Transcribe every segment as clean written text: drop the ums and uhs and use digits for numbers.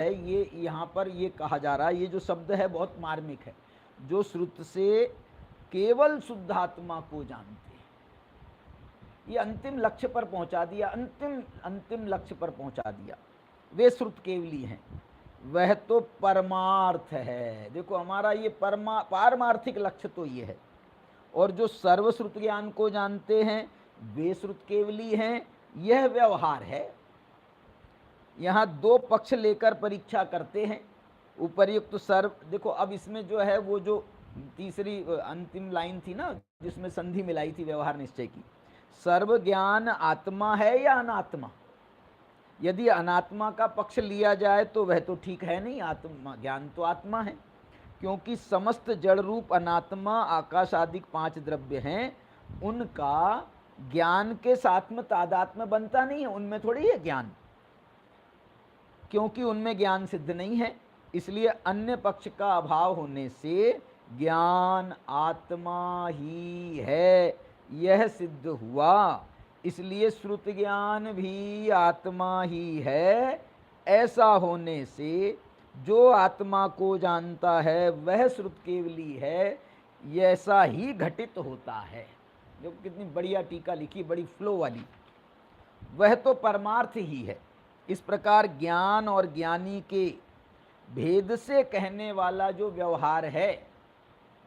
ये यहाँ पर ये कहा जा रहा है, ये जो शब्द है बहुत मार्मिक है। जो श्रुत से केवल शुद्धात्मा को जानते हैं, ये अंतिम लक्ष्य पर पहुंचा दिया, अंतिम लक्ष्य पर पहुंचा दिया, वे श्रुत केवली हैं। वह तो परमार्थ है। देखो हमारा ये पारमार्थिक लक्ष्य तो ये है। और जो सर्वश्रुत ज्ञान को जानते हैं वे श्रुत केवली हैं, यह व्यवहार है। यहाँ दो पक्ष लेकर परीक्षा करते हैं। उपर्युक्त सर्व, देखो अब इसमें जो है वो जो तीसरी अंतिम लाइन थी ना जिसमें संधि मिलाई थी व्यवहार निश्चय की, सर्व ज्ञान आत्मा है या अनात्मा। यदि अनात्मा का पक्ष लिया जाए तो वह तो ठीक है नहीं, आत्मा ज्ञान तो आत्मा है, क्योंकि समस्त जड़ रूप अनात्मा आकाश आदि 5 द्रव्य हैं, उनका ज्ञान के साथ में तादात्म्य बनता नहीं है, उनमें थोड़ी है ज्ञान, क्योंकि उनमें ज्ञान सिद्ध नहीं है। इसलिए अन्य पक्ष का अभाव होने से ज्ञान आत्मा ही है यह सिद्ध हुआ। इसलिए श्रुत ज्ञान भी आत्मा ही है। ऐसा होने से जो आत्मा को जानता है वह श्रुत केवली है, ऐसा ही घटित होता है। जो कितनी बढ़िया टीका लिखी, बड़ी फ्लो वाली। वह तो परमार्थ ही है। इस प्रकार ज्ञान और ज्ञानी के भेद से कहने वाला जो व्यवहार है,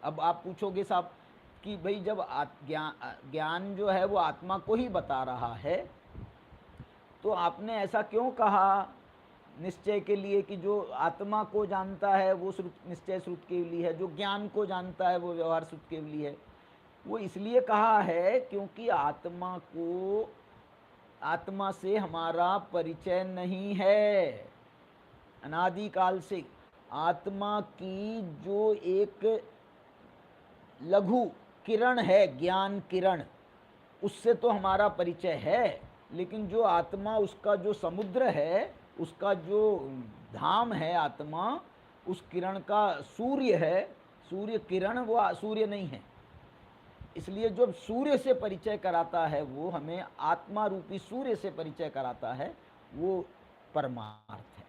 अब आप पूछोगे साहब कि भाई जब ज्ञान जो है वो आत्मा को ही बता रहा है तो आपने ऐसा क्यों कहा निश्चय के लिए कि जो आत्मा को जानता है वो निश्चय श्रुत केवली है, जो ज्ञान को जानता है वो व्यवहार श्रुत केवली है। वो इसलिए कहा है क्योंकि आत्मा से हमारा परिचय नहीं है। अनादिकाल से आत्मा की जो एक लघु किरण है, ज्ञान किरण, उससे तो हमारा परिचय है, लेकिन जो आत्मा, उसका जो समुद्र है, उसका जो धाम है आत्मा, उस किरण का सूर्य है, सूर्य किरण, वो सूर्य नहीं है। इसलिए जो सूर्य से परिचय कराता है, वो हमें आत्मा रूपी सूर्य से परिचय कराता है, वो परमार्थ है।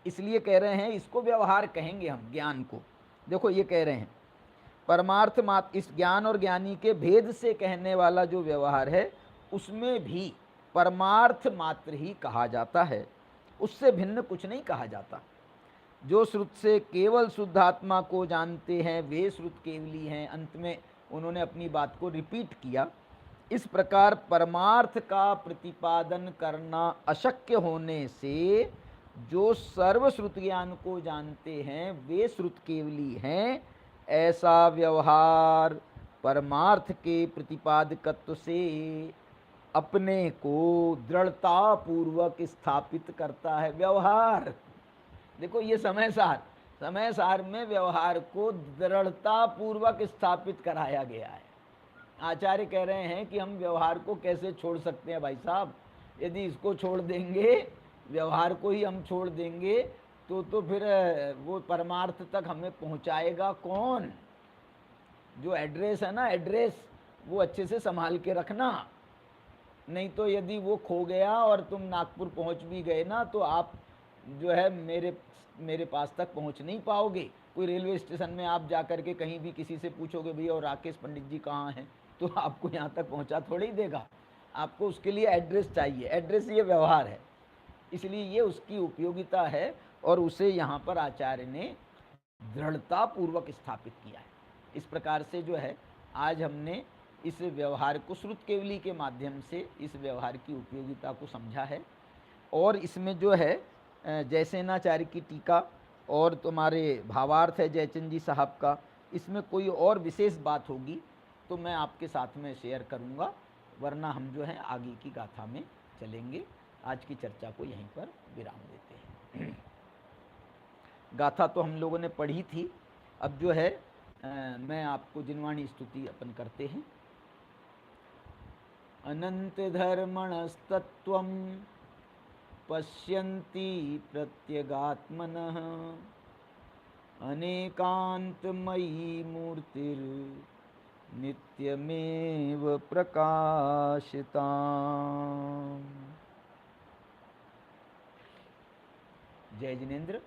इसलिए कह रहे हैं इसको व्यवहार कहेंगे हम ज्ञान को। देखो ये कह रहे हैं परमार्थ मात्र, इस ज्ञान और ज्ञानी के भेद से कहने वाला जो व्यवहार है उसमें भी परमार्थ मात्र ही कहा जाता है, उससे भिन्न कुछ नहीं कहा जाता। जो श्रुत से केवल शुद्धात्मा को जानते हैं वे श्रुत केवली हैं। अंत में उन्होंने अपनी बात को रिपीट किया। इस प्रकार परमार्थ का प्रतिपादन करना अशक्य होने से जो सर्वश्रुत ज्ञान को जानते हैं वे श्रुत केवली हैं, ऐसा व्यवहार परमार्थ के प्रतिपादकत्व से अपने को दृढ़ता पूर्वक स्थापित करता है। व्यवहार देखो ये समय सार में व्यवहार को दृढ़ता पूर्वक स्थापित कराया गया है। आचार्य कह रहे हैं कि हम व्यवहार को कैसे छोड़ सकते हैं भाई साहब, यदि इसको छोड़ देंगे, व्यवहार को ही हम छोड़ देंगे तो फिर वो परमार्थ तक हमें पहुंचाएगा कौन। जो एड्रेस है ना, एड्रेस वो अच्छे से संभाल के रखना, नहीं तो यदि वो खो गया और तुम नागपुर पहुंच भी गए ना तो आप जो है मेरे पास तक पहुंच नहीं पाओगे। कोई रेलवे स्टेशन में आप जाकर के कहीं भी किसी से पूछोगे भैया और राकेश पंडित जी कहाँ हैं, तो आपको यहाँ तक पहुँचा थोड़ी देगा। आपको उसके लिए एड्रेस चाहिए। एड्रेस ये व्यवहार है, इसलिए ये उसकी उपयोगिता है और उसे यहाँ पर आचार्य ने दृढ़ता पूर्वक स्थापित किया है। इस प्रकार से जो है आज हमने इस व्यवहार को श्रुत केवली के माध्यम से इस व्यवहार की उपयोगिता को समझा है। और इसमें जो है जयसेनाचार्य की टीका और तुम्हारे भावार्थ है जयचंद जी साहब का, इसमें कोई और विशेष बात होगी तो मैं आपके साथ में शेयर करूंगा, वरना हम जो है आगे की गाथा में चलेंगे। आज की चर्चा को यहीं पर विराम देते हैं। गाथा तो हम लोगों ने पढ़ी थी, अब जो है मैं आपको जिनवाणी स्तुति अपन करते हैं। अनंत धर्मणस्तत्वं पश्यन्ति प्रत्यगात्मनः अनेकान्तमयी मूर्तिर् नित्यमेव प्रकाशिताम्। जय जिनेन्द्र।